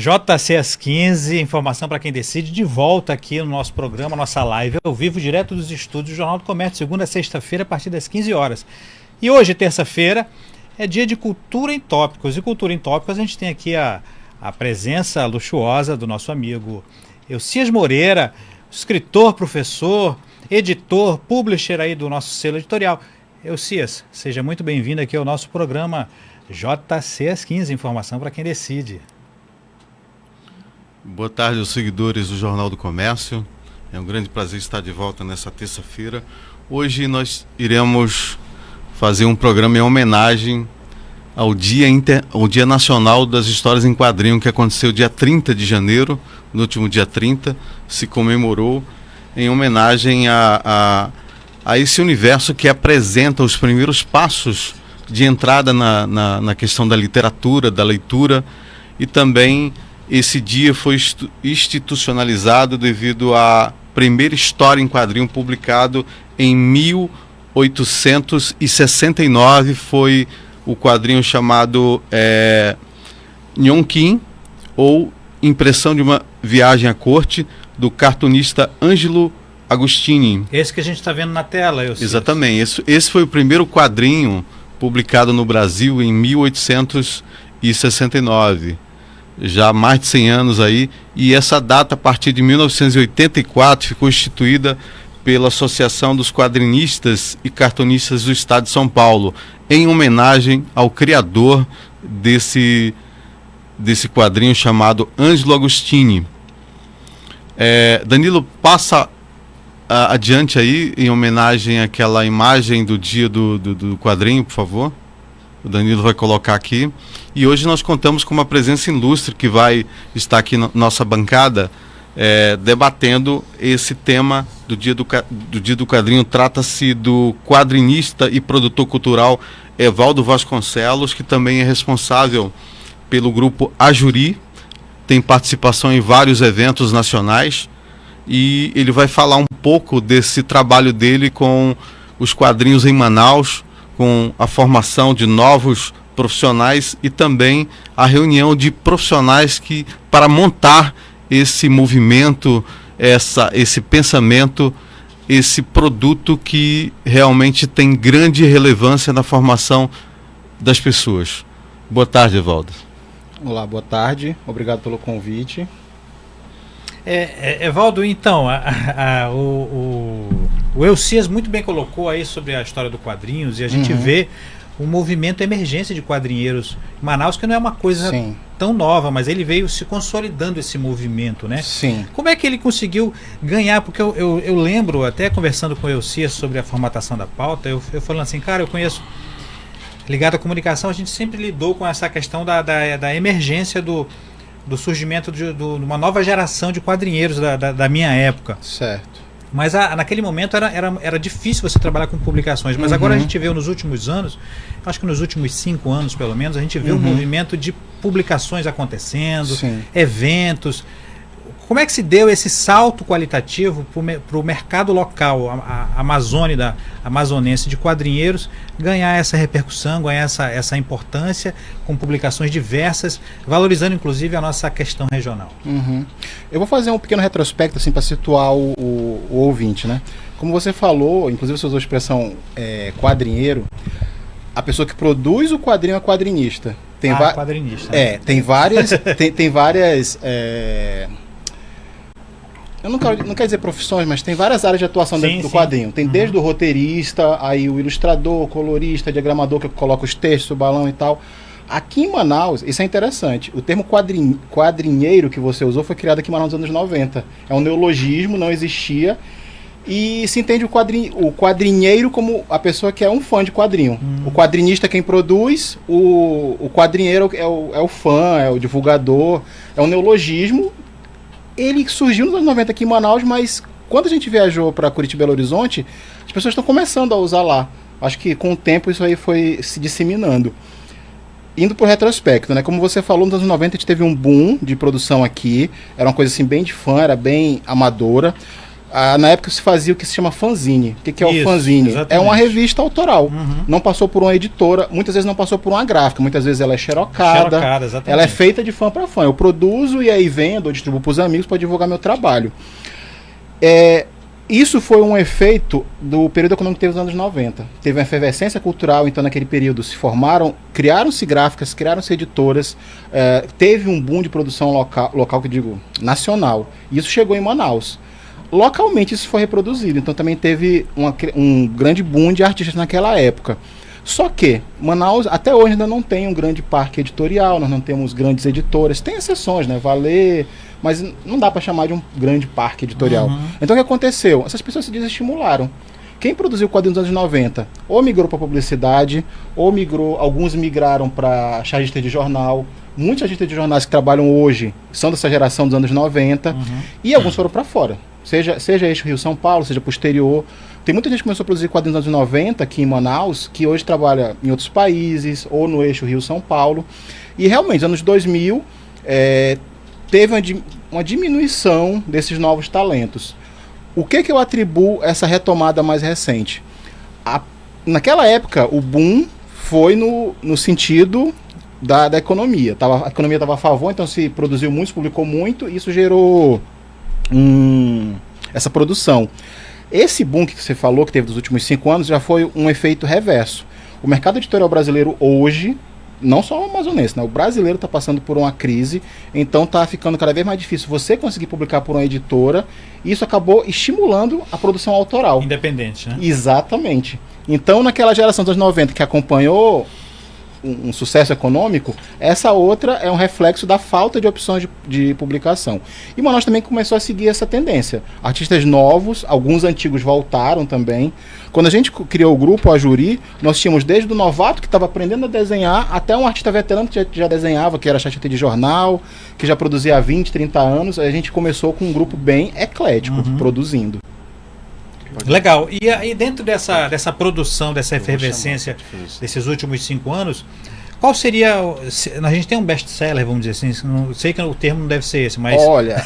JC às 15, informação para quem decide, de volta aqui no nosso programa, nossa live ao vivo, direto dos estúdios do Jornal do Comércio, segunda a sexta-feira, a partir das 15 horas. E hoje, terça-feira, é dia de Cultura em Tópicos. E Cultura em Tópicos, a gente tem aqui a presença luxuosa do nosso amigo Elcias Moreira, escritor, professor, editor, publisher aí do nosso selo editorial. Elcias, seja muito bem-vindo aqui ao nosso programa JC às 15, informação para quem decide. Boa tarde aos seguidores do Jornal do Comércio. É um grande prazer estar de volta nessa terça-feira. Hoje nós iremos fazer um programa em homenagem ao Dia Nacional das Histórias em Quadrinho, que aconteceu dia 30 de janeiro. No último dia 30 se comemorou em homenagem a esse universo que apresenta os primeiros passos de entrada na questão da literatura, da leitura, e também esse dia foi institucionalizado devido à primeira história em quadrinho publicado em 1869, foi o quadrinho chamado Nhonkin, ou Impressão de uma Viagem à Corte, do cartunista Ângelo Agostini. Esse que a gente está vendo na tela, eu sei. Exatamente, esse foi o primeiro quadrinho publicado no Brasil em 1869. Já há mais de 100 anos aí, e essa data, a partir de 1984, ficou instituída pela Associação dos Quadrinistas e Cartunistas do Estado de São Paulo, em homenagem ao criador desse quadrinho chamado Ângelo Agostini. Danilo, passa adiante aí, em homenagem àquela imagem do dia do quadrinho, por favor. O Danilo vai colocar aqui. E hoje nós contamos com uma presença ilustre que vai estar aqui na nossa bancada, debatendo esse tema do Dia do Quadrinho. Trata-se do quadrinista e produtor cultural Evaldo Vasconcelos, que também é responsável pelo grupo Ajuri, tem participação em vários eventos nacionais, e ele vai falar um pouco desse trabalho dele com os quadrinhos em Manaus, com a formação de novos profissionais e também a reunião de profissionais para montar esse movimento, esse pensamento, esse produto que realmente tem grande relevância na formação das pessoas. Boa tarde, Evaldo. Olá, boa tarde. Obrigado pelo convite. Evaldo, então, o Elcias muito bem colocou aí sobre a história do quadrinhos, e a gente vê o movimento emergência de quadrinheiros em Manaus, que não é uma coisa tão nova, mas ele veio se consolidando, esse movimento, né? Sim. Como é que ele conseguiu ganhar? Porque eu lembro, até conversando com o Elcias sobre a formatação da pauta, eu falando assim, cara, eu conheço, ligado à comunicação, a gente sempre lidou com essa questão da emergência do surgimento de uma nova geração de quadrinheiros da minha época. Certo. Mas naquele momento era difícil você trabalhar com publicações, mas agora a gente vê nos últimos anos, acho que nos últimos 5 anos pelo menos, a gente vê um movimento de publicações acontecendo, eventos. Como é que se deu esse salto qualitativo para o mercado local, a amazonense de quadrinheiros, ganhar essa repercussão, ganhar essa importância, com publicações diversas, valorizando inclusive a nossa questão regional? Eu vou fazer um pequeno retrospecto assim, para situar o ouvinte, né? Como você falou, inclusive você usou a expressão quadrinheiro, a pessoa que produz o quadrinho é quadrinista. Quadrinista. Tem várias... tem várias... Eu não quero dizer profissões, mas tem várias áreas de atuação dentro do quadrinho. Tem desde o roteirista, aí o ilustrador, colorista, diagramador, que coloca os textos, o balão e tal. Aqui em Manaus, isso é interessante, o termo quadrinheiro que você usou foi criado aqui em Manaus nos anos 90. É um neologismo, não existia. E se entende o quadrinheiro como a pessoa que é um fã de quadrinho. O quadrinista é quem produz, o quadrinheiro é o fã, é o divulgador, é um neologismo. Ele surgiu nos anos 90 aqui em Manaus, mas quando a gente viajou para Curitiba e Belo Horizonte, as pessoas estão começando a usar lá. Acho que com o tempo isso aí foi se disseminando. Indo para o retrospecto, né? Como você falou, nos anos 90 a gente teve um boom de produção aqui. Era uma coisa assim bem de fã, era bem amadora. Na época se fazia o que se chama fanzine. O que é o fanzine? Exatamente. É uma revista autoral. Não passou por uma editora, muitas vezes não passou por uma gráfica, muitas vezes ela é xerocada. Ela é feita de fã para fã. Eu produzo e aí vendo ou distribuo para os amigos para divulgar meu trabalho. Isso foi um efeito do período econômico que teve nos anos 90. Teve uma efervescência cultural, então naquele período se formaram, criaram-se gráficas, criaram-se editoras, teve um boom de produção local que eu digo, nacional. E isso chegou em Manaus. Localmente isso foi reproduzido, então também teve um grande boom de artistas naquela época. Só que Manaus até hoje ainda não tem um grande parque editorial, nós não temos grandes editoras, tem exceções, né? Valer, mas não dá para chamar de um grande parque editorial. Então o que aconteceu? Essas pessoas se desestimularam. Quem produziu quadrinhos nos anos 90 ou migrou para publicidade, ou alguns migraram para chargistas de jornal. Muitos chargistas de jornais que trabalham hoje são dessa geração dos anos 90 e alguns foram para fora. Seja eixo Rio-São Paulo, seja posterior. Tem muita gente que começou a produzir quadrinhos nos anos 90 aqui em Manaus, que hoje trabalha em outros países, ou no eixo Rio-São Paulo. E realmente, nos anos 2000, teve uma diminuição desses novos talentos. O que eu atribuo a essa retomada mais recente? Naquela época, o boom foi no sentido da economia. A economia estava a favor, então se produziu muito, se publicou muito, e isso gerou essa produção. Esse boom que você falou, que teve dos últimos 5 anos, já foi um efeito reverso. O mercado editorial brasileiro hoje, não só o amazonense, né? O brasileiro está passando por uma crise, então está ficando cada vez mais difícil você conseguir publicar por uma editora, e isso acabou estimulando a produção autoral. Independente, né? Exatamente. Então, naquela geração dos anos 90 que acompanhou um sucesso econômico, essa outra é um reflexo da falta de opções de publicação. E Manaus também começou a seguir essa tendência. Artistas novos, alguns antigos voltaram também. Quando a gente criou o grupo, a Juri, nós tínhamos desde o novato que estava aprendendo a desenhar, até um artista veterano que já desenhava, que era chargista de jornal, que já produzia há 20, 30 anos. A gente começou com um grupo bem eclético, produzindo. Legal. E aí dentro dessa produção, dessa efervescência desses últimos 5 anos, qual seria... A gente tem um best-seller, vamos dizer assim, não sei que o termo não deve ser esse, mas... Olha...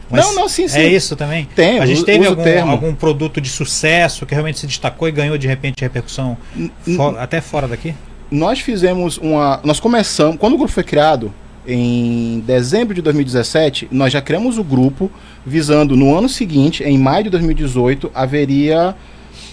mas não, sim. É isso também? Tem. A gente teve algum produto de sucesso que realmente se destacou e ganhou de repente repercussão até fora daqui? Nós fizemos Nós começamos... Quando o grupo foi criado, em dezembro de 2017, nós já criamos o grupo visando, no ano seguinte, em maio de 2018, haveria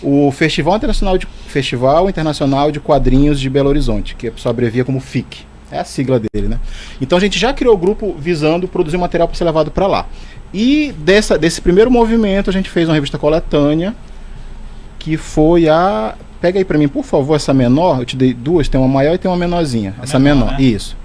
o Festival Internacional de Quadrinhos de Belo Horizonte, que a pessoa abrevia como FIC. É a sigla dele, né? Então a gente já criou o grupo visando produzir material para ser levado para lá. E desse primeiro movimento a gente fez uma revista coletânea, que foi a... Pega aí para mim, por favor, essa menor. Eu te dei duas, tem uma maior e tem uma menorzinha. Essa menor, né? Isso.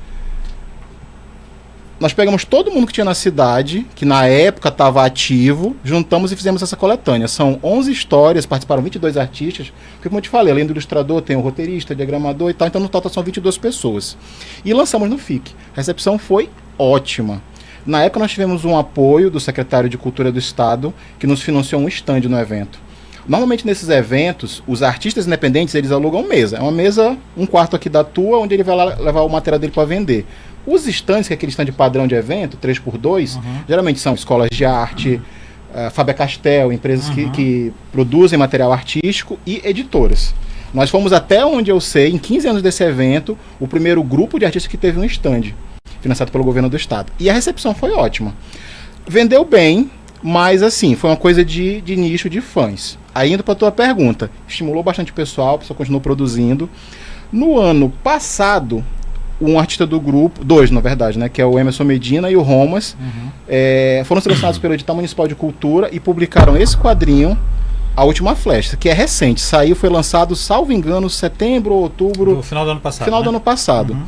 Nós pegamos todo mundo que tinha na cidade, que na época estava ativo, juntamos e fizemos essa coletânea. São 11 histórias, participaram 22 artistas, porque como eu te falei, além do ilustrador, tem o roteirista, diagramador e tal, então no total são 22 pessoas. E lançamos no FIC. A recepção foi ótima. Na época nós tivemos um apoio do secretário de Cultura do Estado, que nos financiou um stand no evento. Normalmente nesses eventos, os artistas independentes, eles alugam mesa. É uma mesa, um quarto aqui da tua, onde ele vai lá levar o material dele para vender. Os stands, que é aquele stand padrão de evento, 3x2, geralmente são escolas de arte, Faber-Castell, empresas que produzem material artístico e editoras. Nós fomos até onde eu sei, em 15 anos desse evento, o primeiro grupo de artistas que teve um stand, financiado pelo governo do estado. E a recepção foi ótima. Vendeu bem, mas assim, foi uma coisa de nicho de fãs. Aí indo para a tua pergunta, estimulou bastante o pessoal, a pessoa continuou produzindo. No ano passado, um artista do grupo, 2 na verdade, né, que é o Emerson Medina e o Romas, foram selecionados pelo Edital Municipal de Cultura e publicaram esse quadrinho, A Última Flecha, que é recente, foi lançado, salvo engano, setembro ou outubro... No final do ano passado. Final do ano passado.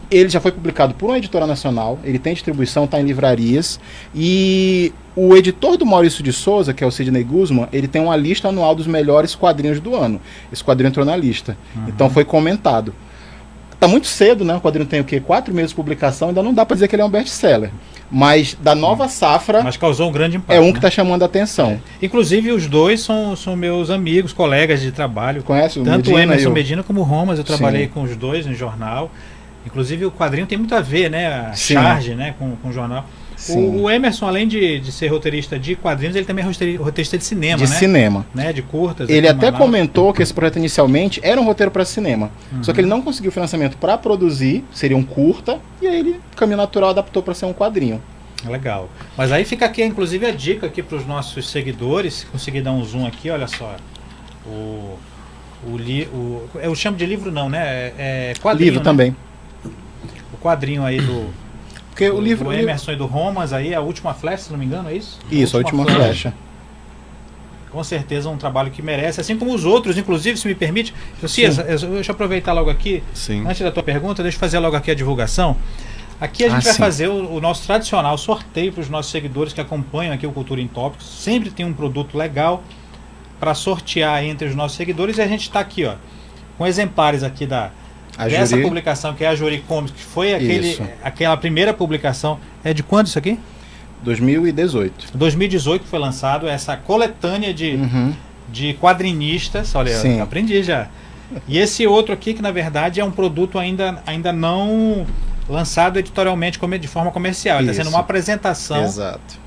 Ele já foi publicado por uma editora nacional, ele tem distribuição, está em livrarias, e o editor do Maurício de Souza, que é o Sidney Guzman, ele tem uma lista anual dos melhores quadrinhos do ano. Esse quadrinho entrou na lista, então foi comentado. Tá muito cedo, né? O quadrinho tem o quê? 4 meses de publicação, ainda não dá para dizer que ele é um best-seller. Mas da nova safra... Mas causou um grande impacto. É um que está chamando a atenção. Inclusive, os dois são meus amigos, colegas de trabalho. Conhece o Tanto o Emerson Medina Medina como o Romas, eu trabalhei com os dois no jornal. Inclusive, o quadrinho tem muito a ver, né? A charge, né? Com o jornal. O Emerson, além de ser roteirista de quadrinhos, ele também é roteirista de cinema, de cinema. Né? De curtas. Ele até comentou que esse projeto inicialmente era um roteiro para cinema. Só que ele não conseguiu financiamento para produzir, seria um curta, e aí ele, caminho natural, adaptou para ser um quadrinho. Legal. Mas aí fica aqui, inclusive, a dica aqui para os nossos seguidores. Se conseguir dar um zoom aqui, olha só. Eu chamo de livro não, né? É quadrinho, livro, né? Também. O quadrinho aí Porque o livro, do Emerson e do Romas aí, a Última Flecha, se não me engano, é isso? Isso, a Última Flecha. Com certeza um trabalho que merece, assim como os outros, inclusive, se me permite. Josias, deixa eu aproveitar logo aqui. Sim. Antes da tua pergunta, deixa eu fazer logo aqui a divulgação. Aqui a gente vai fazer o nosso tradicional sorteio para os nossos seguidores que acompanham aqui o Cultura em Tópicos. Sempre tem um produto legal para sortear entre os nossos seguidores, e a gente está aqui, ó, com exemplares aqui dessa publicação, que é a Juri Comics, que foi aquela primeira publicação. É de quando isso aqui? 2018. 2018 foi lançado essa coletânea de quadrinistas. Olha, eu aprendi já. E esse outro aqui, que na verdade é um produto ainda não lançado editorialmente de forma comercial. Ele está sendo uma apresentação. Exato.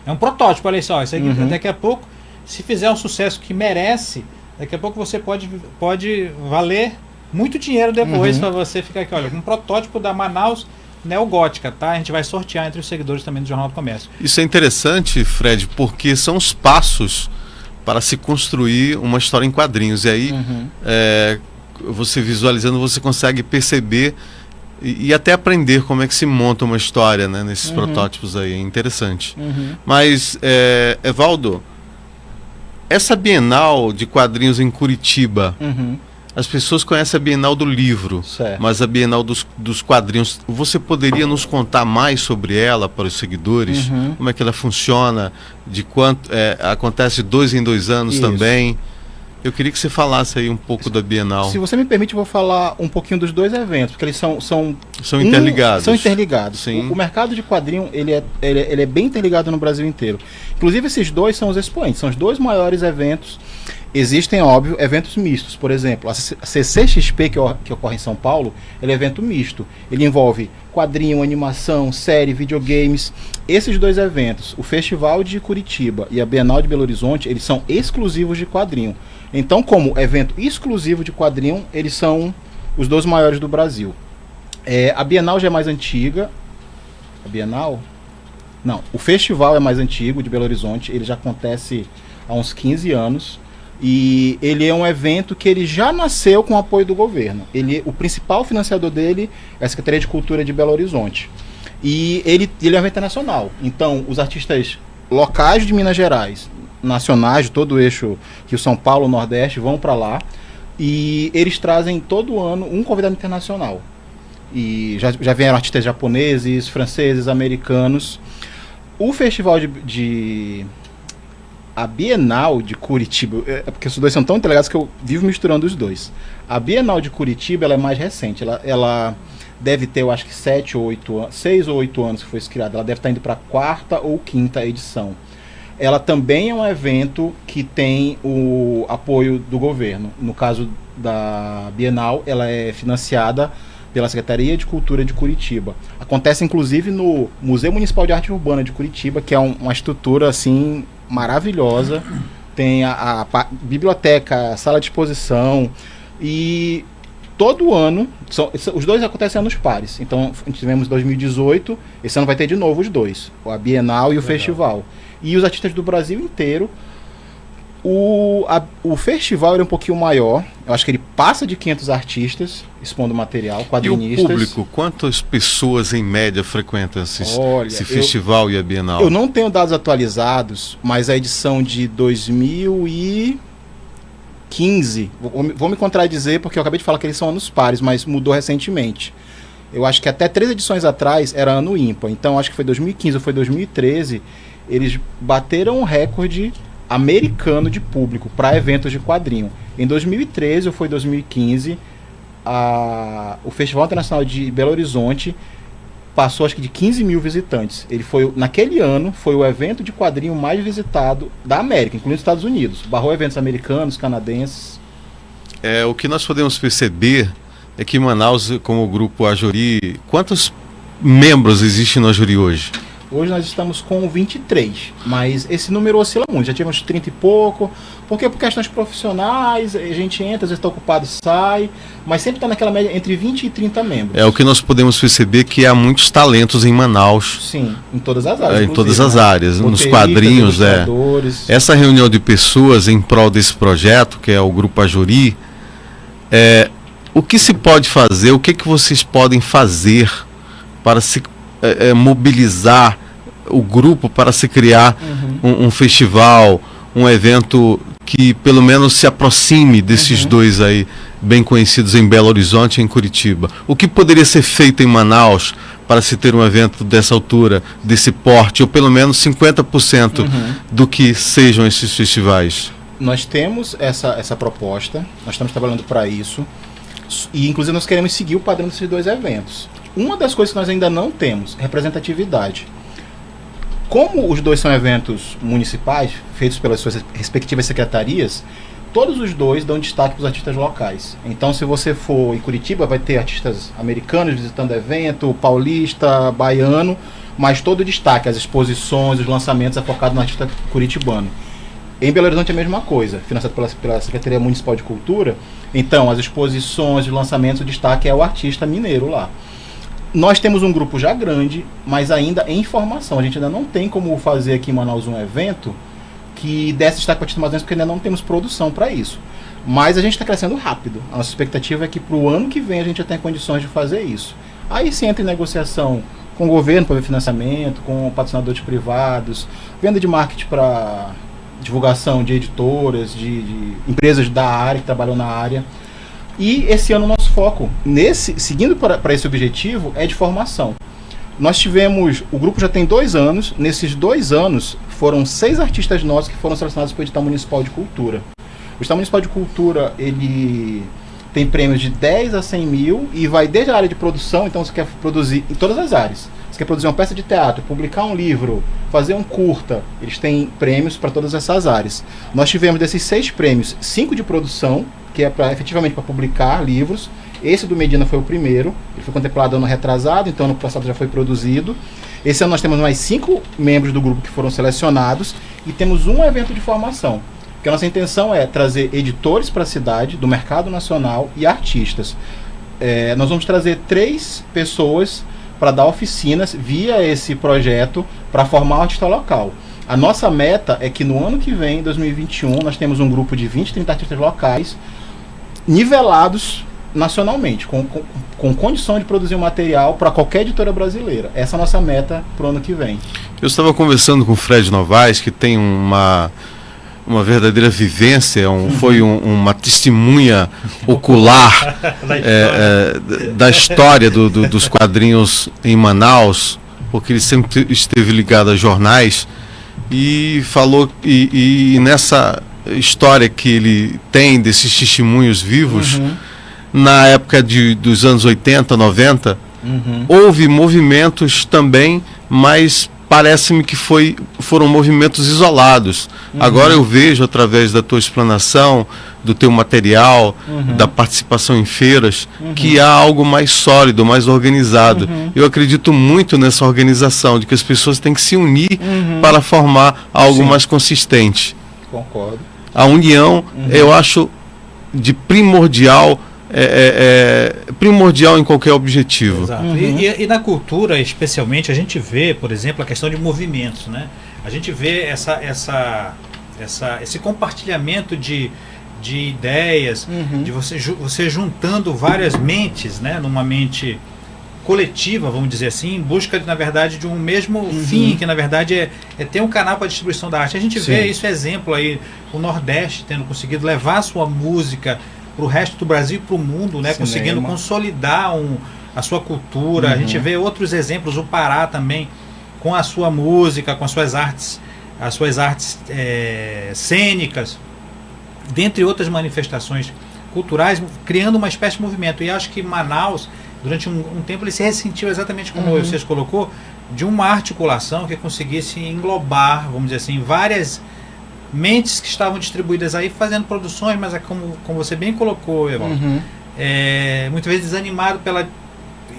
É um protótipo, olha só. Isso aqui, daqui a pouco, se fizer um sucesso que merece, daqui a pouco você pode valer muito dinheiro depois para você ficar aqui. Olha, um protótipo da Manaus Neogótica, tá? A gente vai sortear entre os seguidores também do Jornal do Comércio. Isso é interessante, Fred, porque são os passos para se construir uma história em quadrinhos. E aí, você visualizando, você consegue perceber e até aprender como é que se monta uma história, né, nesses protótipos aí. É interessante. Mas, Evaldo, essa Bienal de quadrinhos em Curitiba, as pessoas conhecem a Bienal do livro, mas a Bienal dos quadrinhos, você poderia nos contar mais sobre ela para os seguidores? Como é que ela funciona? De quanto acontece de 2 em 2 anos também? Eu queria que você falasse aí um pouco da Bienal. Se você me permite, eu vou falar um pouquinho dos dois eventos, porque eles são interligados. São interligados. Sim. O mercado de quadrinho, ele é bem interligado no Brasil inteiro. Inclusive, esses dois são os expoentes, são os dois maiores eventos. Existem, óbvio, eventos mistos. Por exemplo, a CCXP, que ocorre em São Paulo, ele é evento misto. Ele envolve quadrinho, animação, série, videogames. Esses dois eventos, o Festival de Curitiba e a Bienal de Belo Horizonte, eles são exclusivos de quadrinho. Então, como evento exclusivo de quadrinho, eles são os dois maiores do Brasil. A Bienal já é mais antiga. A Bienal? Não, o festival é mais antigo, de Belo Horizonte. Ele já acontece há uns 15 anos. E ele é um evento que ele já nasceu com o apoio do governo. O principal financiador dele é a Secretaria de Cultura de Belo Horizonte. E ele é um evento internacional. Então, os artistas locais de Minas Gerais, nacionais de todo o eixo, que o São Paulo, o Nordeste, vão para lá. E eles trazem todo ano um convidado internacional. E já vieram artistas japoneses, franceses, americanos. O festival a Bienal de Curitiba, porque os dois são tão interligados que eu vivo misturando os dois. A Bienal de Curitiba, ela é mais recente. Ela deve ter, eu acho que 6 ou 8 anos que foi criada. Ela deve estar indo para a 4ª ou 5ª edição. Ela também é um evento que tem o apoio do governo. No caso da Bienal, ela é financiada pela Secretaria de Cultura de Curitiba. Acontece inclusive no Museu Municipal de Arte Urbana de Curitiba, que é uma estrutura assim maravilhosa. Tem a biblioteca, a sala de exposição, e todo ano, os dois acontecem anos pares. Então, tivemos 2018, esse ano vai ter de novo os dois, a Bienal e o festival. E os artistas do Brasil inteiro. O festival é um pouquinho maior. Eu acho que ele passa de 500 artistas expondo material, quadrinistas. E o público, quantas pessoas em média frequentam esse festival e a Bienal? Eu não tenho dados atualizados, mas a edição de 2015, vou me contradizer porque eu acabei de falar que eles são anos pares, mas mudou recentemente. Eu acho que até 3 edições atrás era ano ímpar. Então acho que foi 2015 ou foi 2013, eles bateram um recorde americano de público para eventos de quadrinho. Em 2013 ou foi 2015, o Festival Internacional de Belo Horizonte passou acho que de 15 mil visitantes. Naquele ano, foi o evento de quadrinho mais visitado da América, incluindo os Estados Unidos. Barrou eventos americanos, canadenses. O que nós podemos perceber é que em Manaus, como o grupo Ajuri, quantos membros existem no Ajuri hoje? Hoje nós estamos com 23, mas esse número oscila muito, já tivemos 30 e pouco, porque por questões profissionais, a gente entra, às vezes está ocupado, sai, mas sempre está naquela média entre 20 e 30 membros. É o que nós podemos perceber, que há muitos talentos em Manaus. Sim, em todas as áreas. Em todas as áreas, nos quadrinhos. Essa reunião de pessoas em prol desse projeto, que é o Grupo Ajuri, o que se pode fazer, o que vocês podem fazer para se mobilizar o grupo para se criar um festival, um evento que pelo menos se aproxime desses dois aí, bem conhecidos em Belo Horizonte e em Curitiba? O que poderia ser feito em Manaus para se ter um evento dessa altura, desse porte, ou pelo menos 50% do que sejam esses festivais? Nós temos essa proposta, nós estamos trabalhando para isso, e inclusive nós queremos seguir o padrão desses dois eventos. Uma das coisas que nós ainda não temos é representatividade. Como os dois são eventos municipais, feitos pelas suas respectivas secretarias, todos os dois dão destaque para os artistas locais. Então, se você for em Curitiba, vai ter artistas americanos visitando o evento, paulista, baiano, mas todo o destaque, as exposições, os lançamentos é focado no artista curitibano. Em Belo Horizonte é a mesma coisa, financiado pela Secretaria Municipal de Cultura. Então, as exposições, os lançamentos, o destaque é o artista mineiro lá. Nós temos um grupo já grande, mas ainda em formação. A gente ainda não tem como fazer aqui em Manaus um evento que desse destaque para artistas amazônicos, porque ainda não temos produção para isso. Mas a gente está crescendo rápido. A nossa expectativa é que para o ano que vem a gente já tenha condições de fazer isso. Aí se entra em negociação com o governo para ver financiamento, com patrocinadores privados, venda de marketing para divulgação de editoras, de empresas da área, que trabalham na área. E esse ano o nosso foco, seguindo para esse objetivo, é de formação. Nós tivemos, o grupo já tem 2 anos, nesses 2 anos foram 6 artistas nossos que foram selecionados para o Edital Municipal de Cultura. O Edital Municipal de Cultura, ele tem prêmios de 10 a 100 mil e vai desde a área de produção, então você quer produzir em todas as áreas. Você quer produzir uma peça de teatro, publicar um livro, fazer um curta, eles têm prêmios para todas essas áreas. Nós tivemos desses 6 prêmios, 5 de produção, que é efetivamente para publicar livros. Esse do Medina foi o primeiro, ele foi contemplado ano retrasado, então ano passado já foi produzido. Esse ano nós temos mais 5 membros do grupo que foram selecionados e temos um evento de formação. Porque a nossa intenção é trazer editores para a cidade, do mercado nacional e artistas. Nós vamos trazer 3 pessoas para dar oficinas via esse projeto para formar um artista local. A nossa meta é que no ano que vem, em 2021, nós temos um grupo de 20, 30 artistas locais nivelados nacionalmente, com condição de produzir um material para qualquer editora brasileira. Essa é a nossa meta para o ano que vem. Eu estava conversando com o Fred Novaes, que tem uma verdadeira vivência, foi uma testemunha ocular da história dos quadrinhos em Manaus, porque ele sempre esteve ligado a jornais, e falou, e nessa história que ele tem desses testemunhos vivos, na época dos anos 80, 90, houve movimentos também, mas parece-me que foram movimentos isolados. Agora eu vejo, através da tua explanação, do teu material, da participação em feiras, que há algo mais sólido, mais organizado. Eu acredito muito nessa organização, de que as pessoas têm que se unir para formar algo mais consistente. Concordo. A união, eu acho, de primordial em qualquer objetivo. Exato. E na cultura, especialmente, a gente vê, por exemplo, a questão de movimentos, né? A gente vê esse compartilhamento de ideias, de você juntando várias mentes, né? Numa mente coletiva, vamos dizer assim, em busca, na verdade, de um mesmo fim, que na verdade é ter um canal para distribuição da arte. A gente vê isso, exemplo aí, o Nordeste tendo conseguido levar a sua música para o resto do Brasil e para o mundo, né? Conseguindo consolidar a sua cultura. A gente vê outros exemplos, o Pará também, com a sua música, com as suas artes cênicas, dentre outras manifestações culturais, criando uma espécie de movimento. E acho que Manaus, durante um tempo, ele se ressentiu exatamente como vocês colocou, de uma articulação que conseguisse englobar, vamos dizer assim, várias mentes que estavam distribuídas aí, fazendo produções, mas como você bem colocou, Evaldo, muitas vezes desanimado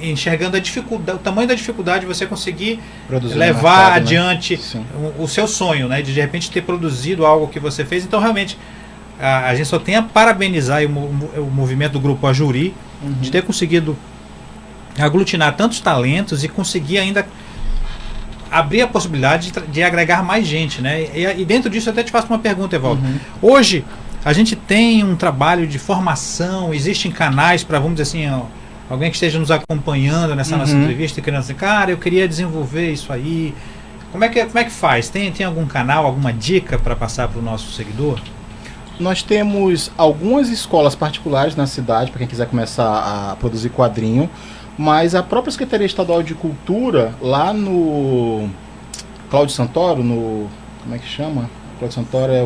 enxergando a dificuldade, o tamanho da dificuldade de você conseguir Produzir levar mercado, adiante, né? o seu sonho, né? De repente ter produzido algo que você fez. Então, realmente, a gente só tem a parabenizar o movimento do Grupo Ajuri, de ter conseguido aglutinar tantos talentos e conseguir ainda abrir a possibilidade de agregar mais gente, né? E dentro disso eu até te faço uma pergunta, Evaldo. Hoje a gente tem um trabalho de formação, existem canais para, vamos dizer assim, alguém que esteja nos acompanhando nessa nossa entrevista e querendo assim, cara, eu queria desenvolver isso aí. Como é que faz? Tem algum canal, alguma dica para passar para o nosso seguidor? Nós temos algumas escolas particulares na cidade para quem quiser começar a produzir quadrinho. Mas a própria Secretaria Estadual de Cultura, lá no Cláudio Santoro, como é que chama? Cláudio Santoro é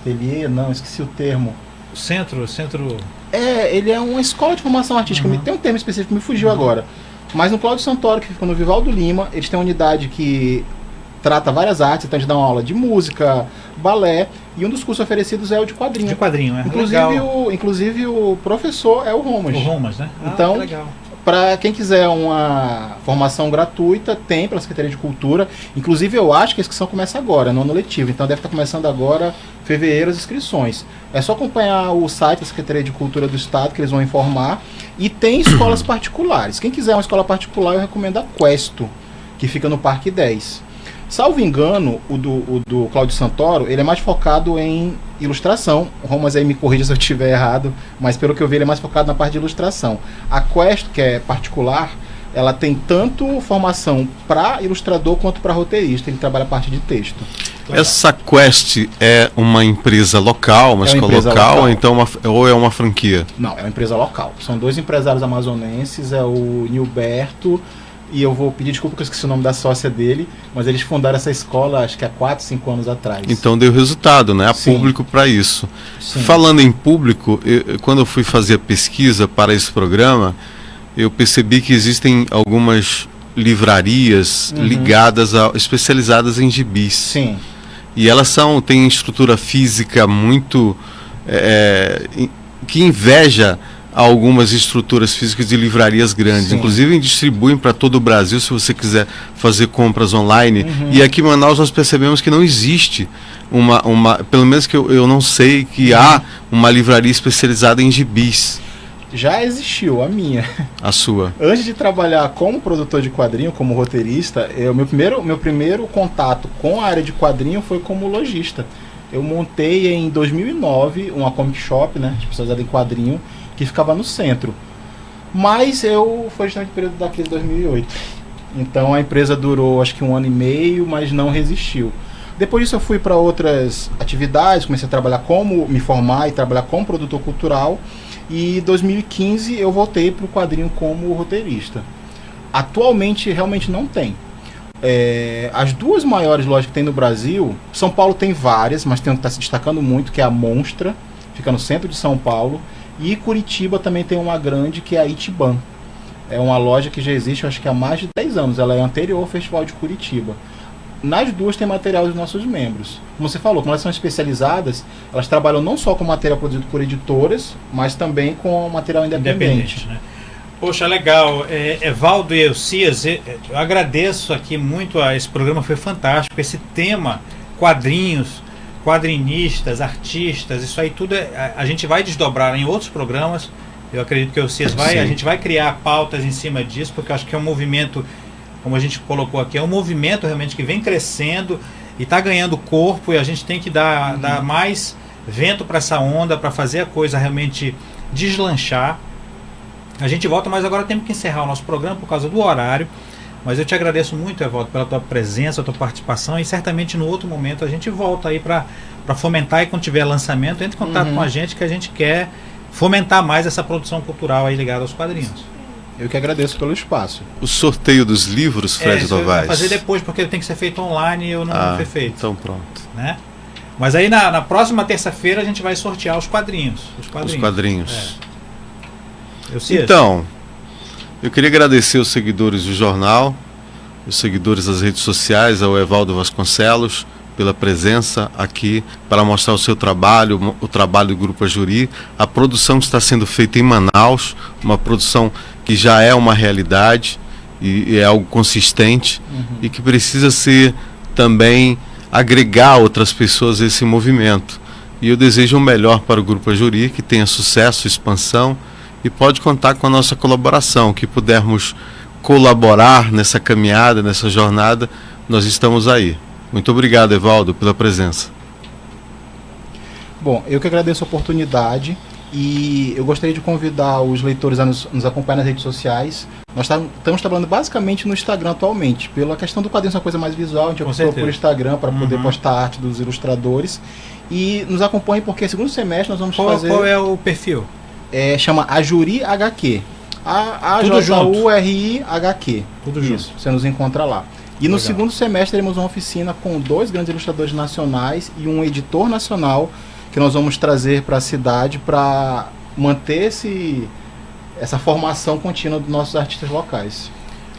ateliê, não, esqueci o termo. Centro? Ele é uma escola de formação artística, tem um termo específico, me fugiu agora. Mas no Cláudio Santoro, que fica no Vivaldo Lima, eles têm uma unidade que trata várias artes, então a gente dá uma aula de música, balé, e um dos cursos oferecidos é o de quadrinho. De quadrinho, é inclusive o professor é o Romas. O Romas, né? Então, para quem quiser uma formação gratuita, tem pela Secretaria de Cultura. Inclusive, eu acho que a inscrição começa agora, no ano letivo. Então, deve estar começando agora, fevereiro, as inscrições. É só acompanhar o site da Secretaria de Cultura do Estado, que eles vão informar. E tem escolas particulares. Quem quiser uma escola particular, eu recomendo a Questo, que fica no Parque 10. Salvo engano, o do Cláudio Santoro, ele é mais focado em ilustração. O Romas aí me corrija se eu estiver errado, mas pelo que eu vi, ele é mais focado na parte de ilustração. A Quest, que é particular, ela tem tanto formação para ilustrador quanto para roteirista. Ele trabalha a parte de texto. Essa Quest é uma empresa local, uma escola local, então ou é uma franquia? Não, é uma empresa local. São dois empresários amazonenses, é o Nilberto, e eu vou pedir desculpa que eu esqueci o nome da sócia dele, mas eles fundaram essa escola acho que há 4, 5 anos atrás. Então deu resultado, né? Há público para isso. Sim. Falando em público, quando eu fui fazer a pesquisa para esse programa, eu percebi que existem algumas livrarias ligadas especializadas em gibis. Sim. E elas têm estrutura física muito que inveja algumas estruturas físicas de livrarias grandes. Sim. Inclusive distribuem para todo o Brasil se você quiser fazer compras online. E aqui em Manaus nós percebemos que não existe pelo menos que eu não sei que há uma livraria especializada em gibis. Já existiu, a minha. A sua. Antes de trabalhar como produtor de quadrinho, como roteirista, meu primeiro contato com a área de quadrinho foi como lojista. Eu montei em 2009 uma comic shop, né, especializada em quadrinho, que ficava no centro. Mas foi justamente o período da crise de 2008. Então a empresa durou acho que 1 ano e meio, mas não resistiu. Depois disso eu fui para outras atividades, comecei a me formar e trabalhar como produtor cultural. E em 2015 eu voltei para o quadrinho como roteirista. Atualmente realmente não tem. As duas maiores lojas que tem no Brasil, São Paulo tem várias, mas tem uma que está se destacando muito, que é a Monstra, fica no centro de São Paulo. E Curitiba também tem uma grande, que é a Itiban. É uma loja que já existe, acho que há mais de 10 anos. Ela é anterior ao Festival de Curitiba. Nas duas tem material dos nossos membros. Como você falou, como elas são especializadas, elas trabalham não só com material produzido por editoras, mas também com material independente. Né? Poxa, legal. Evaldo e Elcias, eu agradeço aqui muito. Esse programa foi fantástico. Esse tema, quadrinhos, quadrinistas, artistas, isso aí tudo a gente vai desdobrar em outros programas. Eu acredito que o Elcias a gente vai criar pautas em cima disso, porque eu acho que é um movimento, como a gente colocou aqui, é um movimento realmente que vem crescendo e está ganhando corpo, e a gente tem que dar mais vento para essa onda, para fazer a coisa realmente deslanchar. A gente volta, mas agora temos que encerrar o nosso programa por causa do horário. Mas eu te agradeço muito, Evaldo, pela tua presença, a tua participação, e certamente no outro momento a gente volta aí para fomentar, e quando tiver lançamento, entre em contato com a gente, que a gente quer fomentar mais essa produção cultural aí ligada aos quadrinhos. Eu que agradeço pelo espaço. O sorteio dos livros, Fred Novaes? Vou fazer depois, porque ele tem que ser feito online e eu não foi feito. Então pronto. Né? Mas aí na próxima terça-feira a gente vai sortear os quadrinhos. Os quadrinhos. Então, eu queria agradecer os seguidores do jornal, os seguidores das redes sociais, ao Evaldo Vasconcelos, pela presença aqui para mostrar o seu trabalho, o trabalho do Grupo Ajuri, a produção que está sendo feita em Manaus, uma produção que já é uma realidade e é algo consistente e que precisa ser também agregar outras pessoas a esse movimento. E eu desejo o melhor para o Grupo Ajuri, que tenha sucesso, expansão, e pode contar com a nossa colaboração, que pudermos colaborar nessa caminhada, nessa jornada, nós estamos aí. Muito obrigado, Evaldo, pela presença. Bom, eu que agradeço a oportunidade e eu gostaria de convidar os leitores a nos acompanhar nas redes sociais. Nós estamos trabalhando basicamente no Instagram atualmente, pela questão do quadrinho ser uma coisa mais visual, a gente optou por Instagram para poder postar a arte dos ilustradores. E nos acompanhem porque segundo semestre nós vamos fazer... Qual é o perfil? Chama Ajuri HQ. A-J-U-R-I-H-Q. Tudo junto. Isso, você nos encontra lá. E no segundo semestre teremos uma oficina com 2 grandes ilustradores nacionais e um editor nacional que nós vamos trazer para a cidade para manter essa formação contínua dos nossos artistas locais.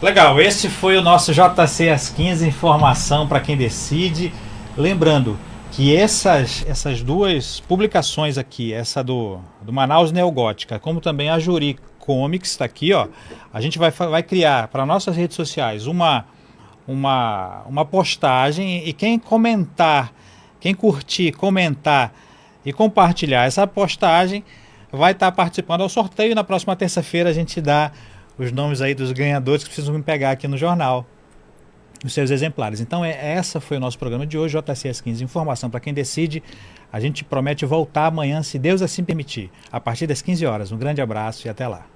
Legal, esse foi o nosso JC às 15, informação para quem decide. Lembrando que essas 2 publicações aqui, essa do Manaus Neogótica, como também a Ajuri Comics, está aqui, ó. A gente vai criar para nossas redes sociais uma postagem e quem comentar, quem curtir, comentar e compartilhar essa postagem vai estar participando ao sorteio. Na próxima terça-feira a gente dá os nomes aí dos ganhadores que precisam me pegar aqui no jornal, os seus exemplares. Então essa foi o nosso programa de hoje, JC às 15, informação para quem decide. A gente promete voltar amanhã, se Deus assim permitir, a partir das 15 horas. Um grande abraço e até lá.